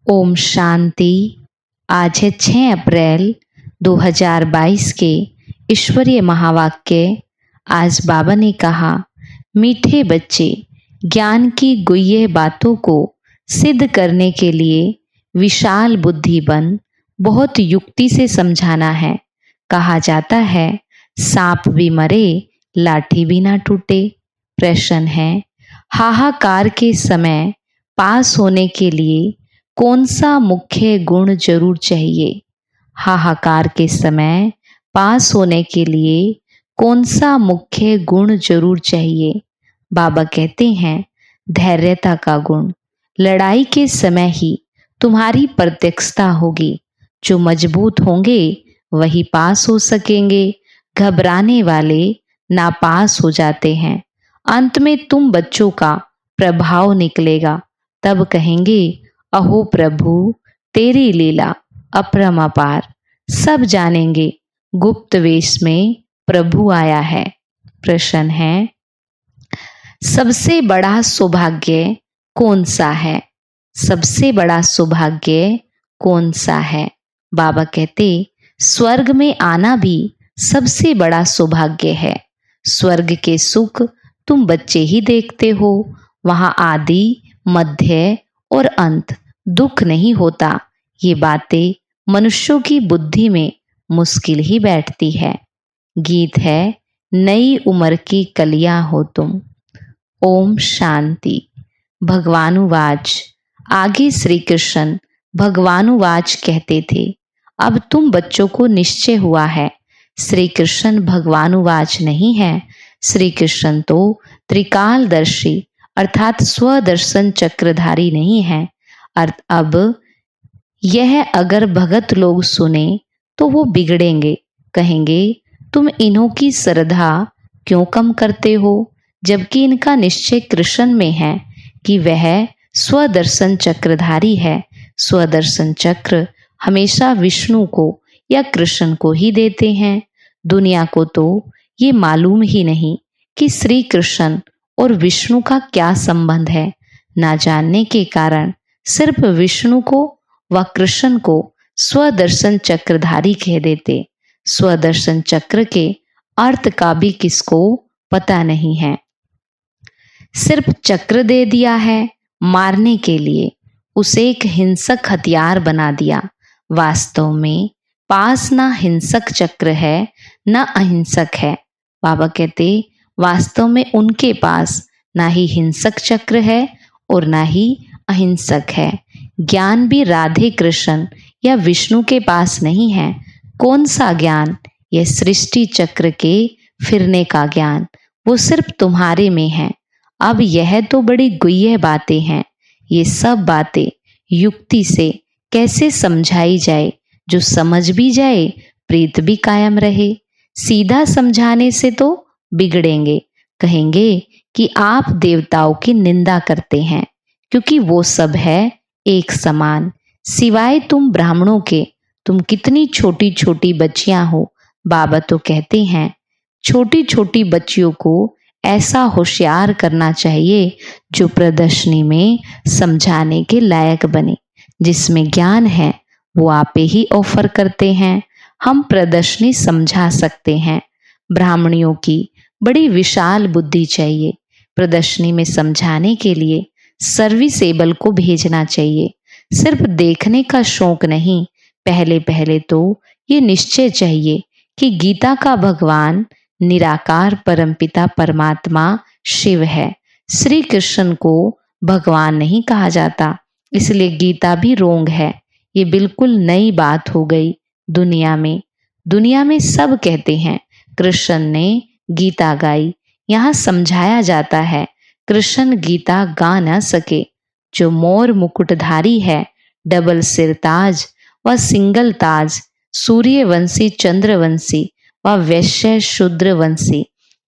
ओम शांति। आज है 6 अप्रैल 2022 के ईश्वरीय महावाक्य। आज बाबा ने कहा, मीठे बच्चे, ज्ञान की गुह्य बातों को सिद्ध करने के लिए विशाल बुद्धि बन बहुत युक्ति से समझाना है। कहा जाता है, सांप भी मरे लाठी भी ना टूटे। प्रश्न है, हाहाकार के समय पास होने के लिए कौन सा मुख्य गुण जरूर चाहिए? हाहाकार के समय पास होने के लिए कौन सा मुख्य गुण जरूर चाहिए? बाबा कहते हैं, धैर्यता का गुण। लड़ाई के समय ही तुम्हारी प्रत्यक्षता होगी। जो मजबूत होंगे वही पास हो सकेंगे। घबराने वाले नापास हो जाते हैं। अंत में तुम बच्चों का प्रभाव निकलेगा। तब कहेंगे, अहो प्रभु, तेरी लीला अपरंपार। सब जानेंगे गुप्त वेश में प्रभु आया है। प्रश्न है, सबसे बड़ा सौभाग्य कौन सा है? सबसे बड़ा सौभाग्य कौन सा है? बाबा कहते, स्वर्ग में आना भी सबसे बड़ा सौभाग्य है। स्वर्ग के सुख तुम बच्चे ही देखते हो। वहां आदि, मध्य और अंत दुख नहीं होता। ये बातें मनुष्यों की बुद्धि में मुश्किल ही बैठती है। गीत है, नई उम्र की कलियां हो तुम। ओम शांति। भगवानुवाच। आगे श्री कृष्ण भगवानुवाच कहते थे, अब तुम बच्चों को निश्चय हुआ है। श्री कृष्ण भगवानुवाच नहीं है। श्री कृष्ण तो त्रिकालदर्शी अर्थात स्वदर्शन चक्रधारी नहीं है। अब यह अगर भगत लोग सुने तो वो बिगड़ेंगे। कहेंगे, तुम इन्हों की श्रद्धा क्यों कम करते हो, जबकि इनका निश्चय कृष्ण में है कि वह स्वदर्शन चक्रधारी है। स्वदर्शन चक्र हमेशा विष्णु को या कृष्ण को ही देते हैं। दुनिया को तो ये मालूम ही नहीं कि श्री कृष्ण और विष्णु का क्या संबंध है। ना जानने के कारण सिर्फ विष्णु को व कृष्ण को स्वदर्शन चक्रधारी कह देते। स्वदर्शन चक्र के अर्थ का भी किसको पता नहीं है। सिर्फ चक्र दे दिया है मारने के लिए। उसे एक हिंसक हथियार बना दिया। वास्तव में पास ना हिंसक चक्र है ना अहिंसक है। बाबा कहते, वास्तव में उनके पास ना ही हिंसक चक्र है और ना ही अहिंसक है। ज्ञान भी राधे कृष्ण या विष्णु के पास नहीं है। कौन सा ज्ञान? यह सृष्टि चक्र के फिरने का ज्ञान। वो सिर्फ तुम्हारे में है। अब यह तो बड़ी गुह्य बातें हैं। ये सब बातें युक्ति से कैसे समझाई जाए, जो समझ भी जाए प्रीत भी कायम रहे। सीधा समझाने से तो बिगड़ेंगे। कहेंगे कि आप देवताओं की निंदा करते हैं क्योंकि वो सब है एक समान। सिवाय तुम ब्राह्मणों के, तुम कितनी छोटी छोटी बच्चियां हो। बाबा तो कहते हैं, छोटी छोटी बच्चियों को ऐसा होशियार करना चाहिए जो प्रदर्शनी में समझाने के लायक बने। जिसमें ज्ञान है वो आपे ही ऑफर करते हैं। हम प्रदर्शनी समझा सकते हैं। ब्राह्मणियों की बड़ी विशाल बुद्धि चाहिए। प्रदर्शनी में समझाने के लिए सर्विसेबल को भेजना चाहिए। सिर्फ देखने का शौक नहीं। पहले पहले तो ये निश्चय चाहिए कि गीता का भगवान निराकार परमपिता परमात्मा शिव है। श्री कृष्ण को भगवान नहीं कहा जाता, इसलिए गीता भी रोंग है। ये बिल्कुल नई बात हो गई दुनिया में। दुनिया में सब कहते हैं कृष्ण ने गीता गाई। यहाँ समझाया जाता है कृष्ण गीता गा न सके। जो मोर मुकुटधारी है, डबल सिर ताज व सिंगल ताज, सूर्यवंशी चंद्रवंशी व वैश्य शूद्रवंशी,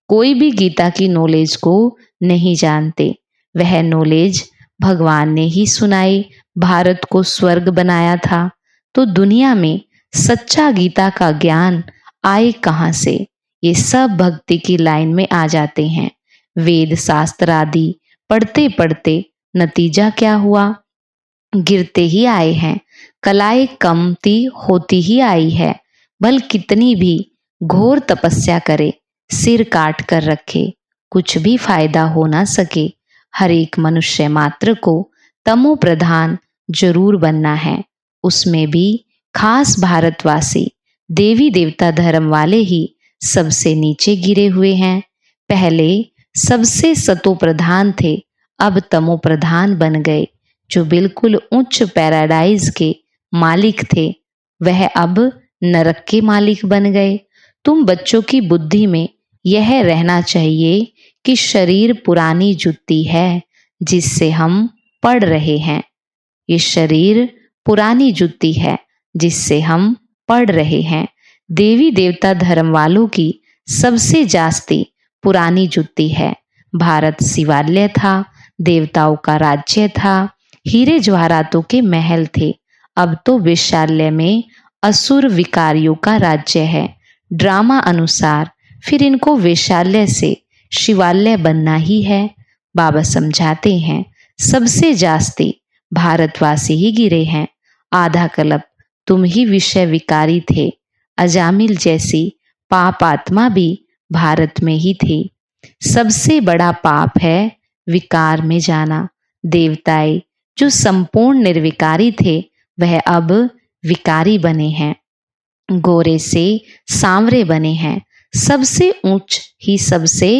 कोई भी गीता की नॉलेज को नहीं जानते। वह नॉलेज भगवान ने ही सुनाई। भारत को स्वर्ग बनाया था, तो दुनिया में सच्चा गीता का ज्ञान आए कहाँ से? ये सब भक्ति की लाइन में आ जाते हैं। वेद शास्त्र आदि पढ़ते पढ़ते नतीजा क्या हुआ? गिरते ही आए हैं, कलाएं कमती होती ही आई है। भल कितनी भी घोर तपस्या करे, सिर काट कर रखे, कुछ भी फायदा हो ना सके। हर एक मनुष्य मात्र को तमो प्रधान जरूर बनना है। उसमें भी खास भारतवासी देवी देवता धर्म वाले ही सबसे नीचे गिरे हुए हैं। पहले सबसे सतो प्रधान थे, अब तमो प्रधान बन गए। जो बिल्कुल उच्च पैराडाइज के मालिक थे, वह अब नरक के मालिक बन गए। तुम बच्चों की बुद्धि में यह रहना चाहिए कि शरीर पुरानी जुत्ती है जिससे हम पढ़ रहे हैं। ये शरीर पुरानी जुत्ती है जिससे हम पढ़ रहे हैं। देवी देवता धर्म वालों की सबसे जास्ती पुरानी जुत्ती है। भारत शिवालय था, देवताओं का राज्य था, हीरे जवाहरातों के महल थे। अब तो वेश्यालय में असुर विकारियों का राज्य है। ड्रामा अनुसार फिर इनको वेश्यालय से शिवालय बनना ही है। बाबा समझाते हैं, सबसे जास्ती भारतवासी ही गिरे हैं। आधा कल्प तुम ही विषय विकारी थे। अजामिल जैसी पाप आत्मा भी भारत में ही थी। सबसे बड़ा पाप है विकार में जाना। देवताएं जो संपूर्ण निर्विकारी थे, वह अब विकारी बने हैं, गोरे से सांवरे बने हैं। सबसे ऊंच ही सबसे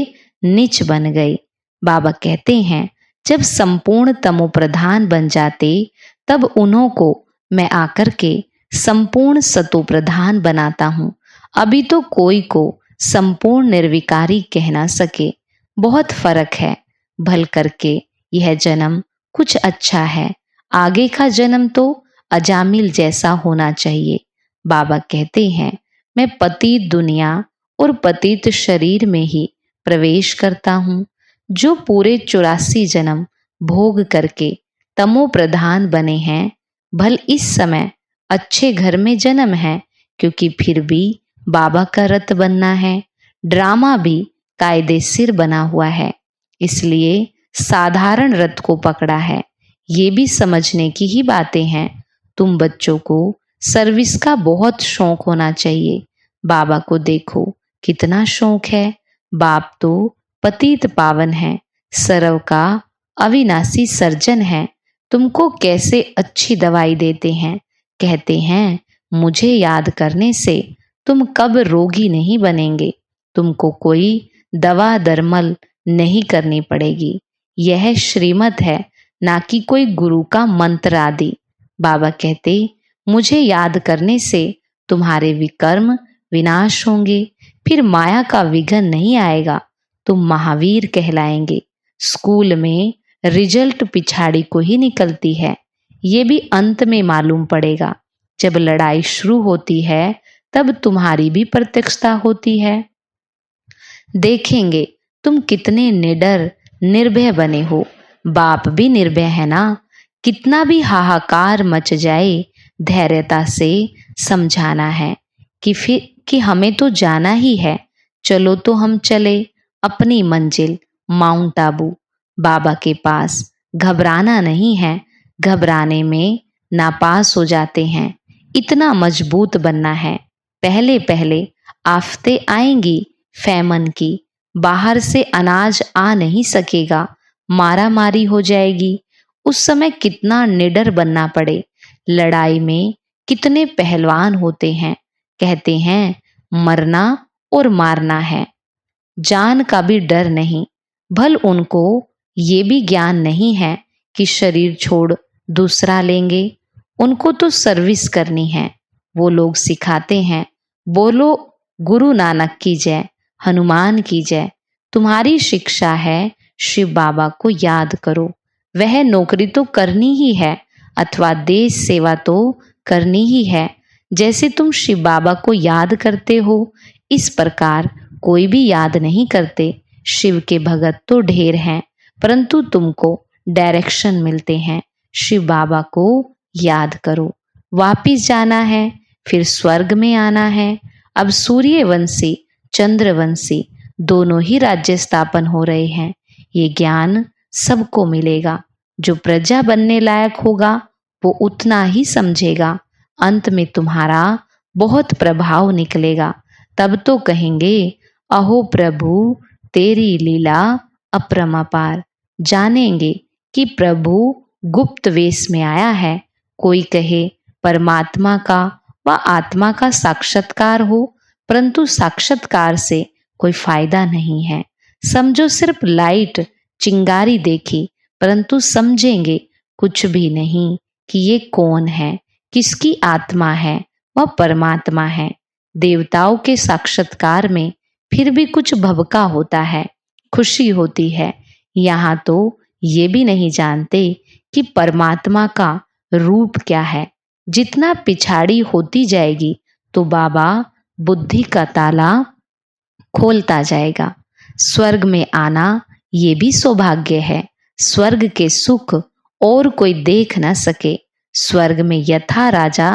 नीच बन गए। बाबा कहते हैं, जब संपूर्ण तमो प्रधान बन जाते, तब उन्हों को मैं आकर के संपूर्ण सतो प्रधान बनाता हूँ। अभी तो कोई को संपूर्ण निर्विकारी कह ना सके। बहुत फर्क है। भल करके यह जन्म कुछ अच्छा है, आगे का जन्म तो अजामिल जैसा होना चाहिए। बाबा कहते हैं, मैं पतित दुनिया और पतित शरीर में ही प्रवेश करता हूँ। जो पूरे 84 जन्म भोग करके तमो प्रधान बने हैं, भल इस समय अच्छे घर में जन्म है, क्योंकि फिर भी बाबा का रथ बनना है। ड्रामा भी कायदे सिर बना हुआ है, इसलिए साधारण रथ को पकड़ा है। ये भी समझने की ही बातें हैं। तुम बच्चों को सर्विस का बहुत शौक होना चाहिए। बाबा को देखो कितना शौक है। बाप तो पतित पावन है, सर्व का अविनाशी सर्जन है। तुमको कैसे अच्छी दवाई देते हैं। कहते हैं, मुझे याद करने से तुम कब रोगी नहीं बनेंगे। तुमको कोई दवा दरमल नहीं करनी पड़ेगी। यह श्रीमत है, ना कि कोई गुरु का मंत्र आदि। बाबा कहते, मुझे याद करने से तुम्हारे विकर्म विनाश होंगे, फिर माया का विघन नहीं आएगा। तुम महावीर कहलाएंगे। स्कूल में रिजल्ट पिछाड़ी को ही निकलती है, ये भी अंत में मालूम पड़ेगा। जब लड़ाई शुरू होती है, तब तुम्हारी भी प्रत्यक्षता होती है। देखेंगे तुम कितने निडर निर्भय बने हो। बाप भी निर्भय है ना। कितना भी हाहाकार मच जाए, धैर्यता से समझाना है कि हमें तो जाना ही है। चलो तो हम चले अपनी मंजिल माउंट आबू, बाबा के पास। घबराना नहीं है, घबराने में नापास हो जाते हैं। इतना मजबूत बनना है। पहले पहले आफतें आएंगी, फैमन की, बाहर से अनाज आ नहीं सकेगा, मारा मारी हो जाएगी। उस समय कितना निडर बनना पड़े। लड़ाई में कितने पहलवान होते हैं। कहते हैं, मरना और मारना है, जान का भी डर नहीं। भल उनको ये भी ज्ञान नहीं है कि शरीर छोड़ दूसरा लेंगे। उनको तो सर्विस करनी है। वो लोग सिखाते हैं, बोलो गुरु नानक की जय, हनुमान की जय। तुम्हारी शिक्षा है, शिव बाबा को याद करो। वह नौकरी तो करनी ही है, अथवा देश सेवा तो करनी ही है। जैसे तुम शिव बाबा को याद करते हो, इस प्रकार कोई भी याद नहीं करते। शिव के भगत तो ढेर हैं, परंतु तुमको डायरेक्शन मिलते हैं। शिव बाबा को याद करो। वापिस जाना है, फिर स्वर्ग में आना है। अब सूर्यवंशी चंद्रवंशी दोनों ही राज्य स्थापन हो रहे हैं। ये ज्ञान सबको मिलेगा। जो प्रजा बनने लायक होगा, वो उतना ही समझेगा। अंत में तुम्हारा बहुत प्रभाव निकलेगा। तब तो कहेंगे, अहो प्रभु तेरी लीला अपरमापार। जानेंगे कि प्रभु गुप्त वेश में आया है। कोई कहे परमात्मा का व आत्मा का साक्षात्कार हो, परंतु साक्षात्कार से कोई फायदा नहीं है। समझो सिर्फ लाइट चिंगारी देखी, परंतु समझेंगे कुछ भी नहीं कि ये कौन है, किसकी आत्मा है, वह परमात्मा है। देवताओं के साक्षात्कार में फिर भी कुछ भवका होता है, खुशी होती है। यहाँ तो ये भी नहीं जानते कि परमात्मा का रूप क्या है। जितना पिछाड़ी होती जाएगी तो बाबा बुद्धि का ताला खोलता जाएगा। स्वर्ग में आना ये भी सौभाग्य है। स्वर्ग के सुख और कोई देख न सके। स्वर्ग में यथा राजा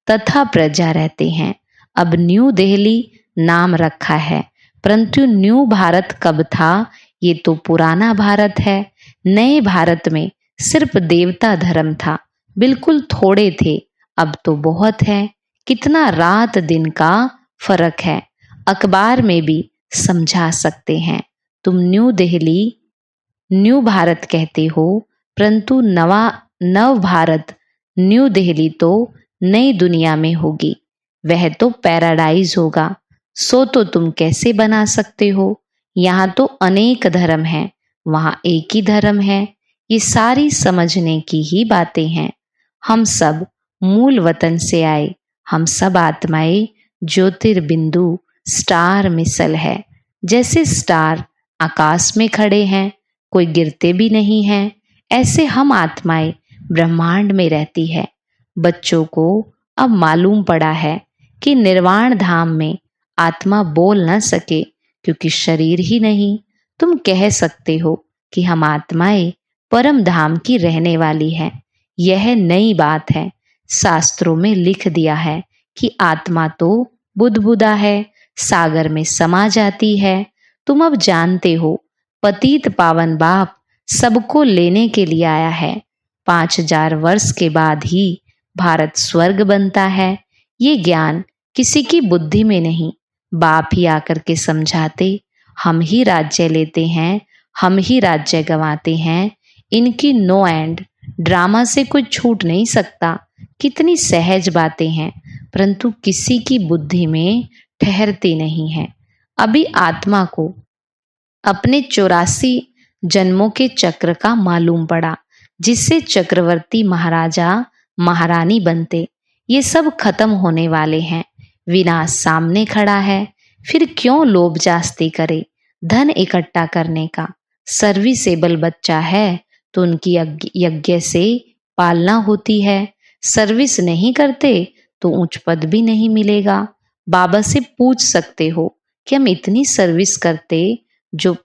तथा प्रजा रहते हैं। अब न्यू दिल्ली नाम रखा है, परंतु न्यू भारत कब था? ये तो पुराना भारत है। नए भारत में सिर्फ देवता धर्म था, बिल्कुल थोड़े थे। अब तो बहुत है। कितना रात दिन का फर्क है, अखबार में भी समझा सकते हैं। तुम न्यू दिल्ली न्यू भारत कहते हो, परंतु नव भारत न्यू दिल्ली तो नई दुनिया में होगी। वह तो पैराडाइज होगा। सो तो तुम कैसे बना सकते हो? यहाँ तो अनेक धर्म हैं, वहाँ एक ही धर्म है। ये सारी समझने की ही बातें हैं। हम सब मूल वतन से आए। हम सब आत्माएं ज्योतिर्बिंदु स्टार मिसल है। जैसे स्टार आकाश में खड़े हैं, कोई गिरते भी नहीं हैं, ऐसे हम आत्माएं ब्रह्मांड में रहती है। बच्चों को अब मालूम पड़ा है कि निर्वाण धाम में आत्मा बोल न सके, क्योंकि शरीर ही नहीं। तुम कह सकते हो कि हम आत्माएं परम धाम की रहने वाली हैं। यह नई बात है। शास्त्रों में लिख दिया है कि आत्मा तो बुदबुदा है, सागर में समा जाती है। तुम अब जानते हो, पतित पावन बाप सबको लेने के लिए आया है। 5000 वर्ष के बाद ही भारत स्वर्ग बनता है। ये ज्ञान किसी की बुद्धि में नहीं, बाप ही आकर के समझाते। हम ही राज्य लेते हैं, हम ही राज्य गंवाते हैं। इनकी नो एंड ड्रामा से कोई छूट नहीं सकता। कितनी सहज बातें हैं, परंतु किसी की बुद्धि में ठहरती नहीं है। अभी आत्मा को अपने 84 जन्मों के चक्र का मालूम पड़ा, जिससे चक्रवर्ती महाराजा महारानी बनते। ये सब खत्म होने वाले हैं। विनाश सामने खड़ा है। फिर क्यों लोभ जास्ती करे धन इकट्ठा करने का? सर्विसेबल बच्चा है तो उनकी यज्ञ से पालना होती है। सर्विस नहीं करते तो उच्च पद भी नहीं मिलेगा। बाबा से पूछ सकते हो कि हम इतनी सर्विस करते जो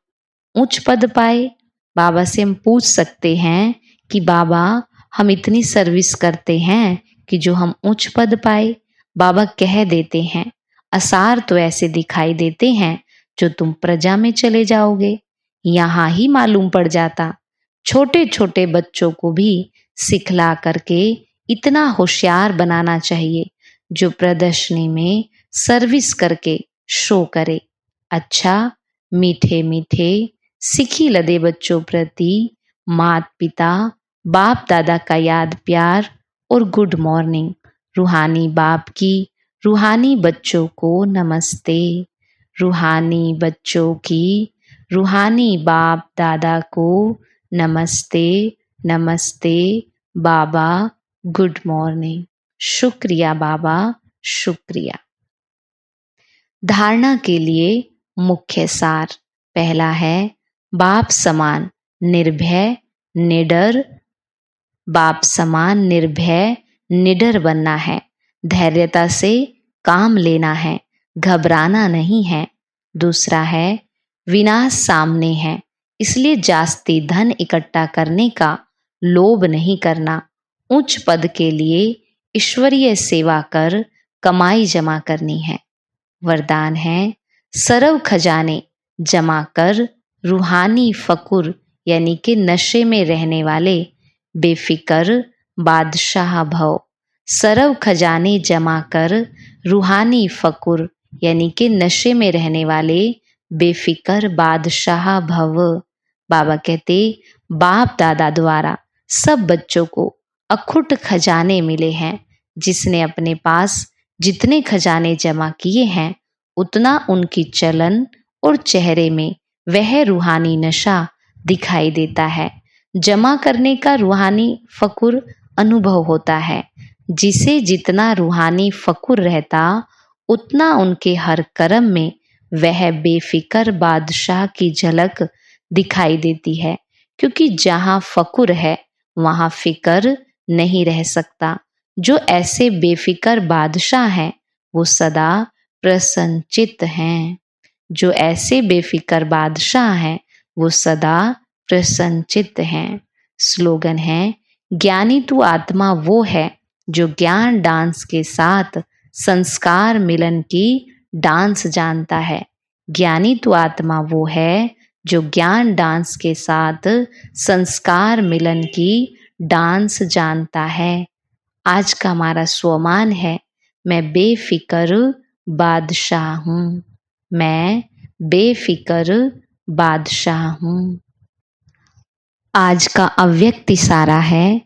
उच्च पद पाए। बाबा से हम पूछ सकते हैं कि बाबा हम इतनी सर्विस करते हैं कि जो हम उच्च पद पाए। बाबा कह देते हैं, आसार तो ऐसे दिखाई देते हैं जो तुम प्रजा में चले जाओगे। यहाँ ही मालूम पड़ जाता। छोटे छोटे बच्चों को भी सिखला करके इतना होशियार बनाना चाहिए जो प्रदर्शनी में सर्विस करके शो करे। अच्छा, मीठे मीठे सिखी लदे बच्चों प्रति माता पिता बाप दादा का याद प्यार और गुड मॉर्निंग। रूहानी बाप की रूहानी बच्चों को नमस्ते। रूहानी बच्चों की रूहानी बाप दादा को नमस्ते नमस्ते। बाबा गुड मॉर्निंग। शुक्रिया बाबा, शुक्रिया। धारणा के लिए मुख्य सार। पहला है बाप समान निर्भय निडर। बाप समान निर्भय निडर बनना है। धैर्यता से काम लेना है, घबराना नहीं है। दूसरा है विनाश सामने है, इसलिए जास्ती धन इकट्ठा करने का लोभ नहीं करना। उच्च पद के लिए ईश्वरीय सेवा कर कमाई जमा करनी है। वरदान है सरव खजाने जमा कर रूहानी फकुर यानी कि नशे में रहने वाले बेफिक्र बादशाह भव, सरव खजाने जमा कर रूहानी फकुर, यानी कि नशे में रहने वाले बेफिक्र बादशाह भव। बाबा कहते बाप दादा द्वारा सब बच्चों को अखुट खजाने मिले हैं। जिसने अपने पास जितने खजाने जमा किए हैं उतना उनकी चलन और चेहरे में वह रूहानी नशा दिखाई देता है। जमा करने का रूहानी फकुर अनुभव होता है। जिसे जितना रूहानी फकुर रहता उतना उनके हर कर्म में वह बेफिक्र बादशाह की झलक दिखाई देती है। क्योंकि जहाँ फकुर है वहाँ फिक्र नहीं रह सकता। जो ऐसे बेफिक्र बादशाह हैं वो सदा प्रसन्नचित्त हैं। जो ऐसे बेफिक्र बादशाह हैं वो सदा प्रसन्नचित्त हैं। स्लोगन है, ज्ञानी तू आत्मा वो है जो ज्ञान डांस के साथ संस्कार मिलन की डांस जानता है। ज्ञानी तू आत्मा वो है जो ज्ञान डांस के साथ संस्कार मिलन की डांस जानता है। आज का हमारा स्वमान है, मैं बेफिक्र बादशाह हूँ। मैं बेफिक्र बादशाह हूँ। आज का अव्यक्त इशारा है,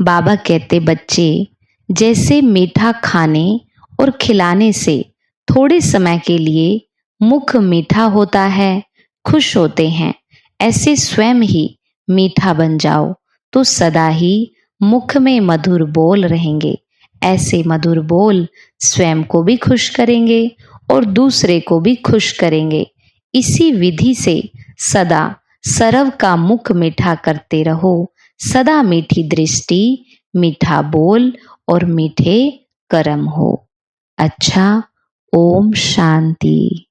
बाबा कहते बच्चे जैसे मीठा खाने और खिलाने से थोड़े समय के लिए मुख मीठा होता है, खुश होते हैं, ऐसे स्वयं ही मीठा बन जाओ तो सदा ही मुख में मधुर बोल रहेंगे। ऐसे मधुर बोल स्वयं को भी खुश करेंगे और दूसरे को भी खुश करेंगे। इसी विधि से सदा सरव का मुख मीठा करते रहो। सदा मीठी दृष्टि, मीठा बोल और मीठे कर्म हो। अच्छा, ओम शांति।